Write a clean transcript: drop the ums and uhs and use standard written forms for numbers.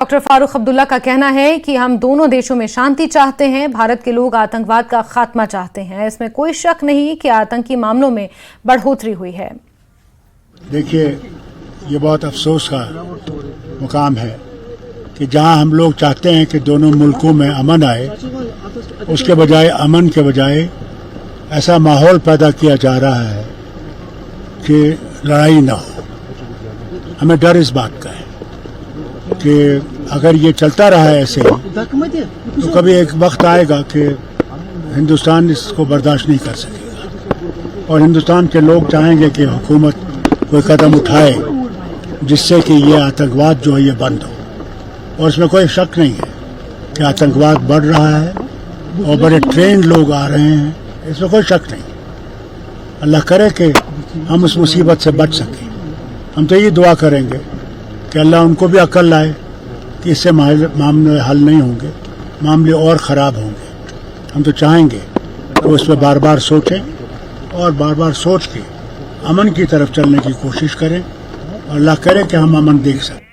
Doctor Farooq Abdullah کا کہنا ہے کہ ہم دونوں دیشوں میں شانتی چاہتے ہیں، بھارت کے لوگ آتنکواد کا خاتمہ چاہتے ہیں، اس میں کوئی شک نہیں کہ آتنکی معاملوں میں بڑھوتری ہوئی ہے۔ دیکھیے، یہ بہت افسوس کا مقام ہے کہ جہاں ہم لوگ چاہتے ہیں کہ دونوں ملکوں میں امن آئے، اس کے بجائے امن کے بجائے ایسا ماحول پیدا کیا جا رہا ہے کہ لڑائی نہ ہو۔ ہمیں ڈر اس بات کا ہے کہ اگر یہ چلتا رہا ایسے ہی تو کبھی ایک وقت آئے گا کہ ہندوستان اس کو برداشت نہیں کر سکے گا، اور ہندوستان کے لوگ چاہیں گے کہ حکومت کوئی قدم اٹھائے جس سے کہ یہ آتنکواد جو ہے یہ بند ہو۔ اور اس میں کوئی شک نہیں ہے کہ آتنکواد بڑھ رہا ہے اور بڑے ٹرینڈ لوگ آ رہے ہیں، اس میں کوئی شک نہیں۔ اللہ کرے کہ ہم اس مصیبت سے بچ سکیں۔ ہم تو یہ دعا کریں گے کہ اللہ ان کو بھی عقل لائے کہ اس سے معاملے حل نہیں ہوں گے، معاملے اور خراب ہوں گے۔ ہم تو چاہیں گے کہ اس پہ بار بار سوچیں اور بار بار سوچ کے امن کی طرف چلنے کی کوشش کریں، اور اللہ کرے کہ ہم امن دیکھ سکیں۔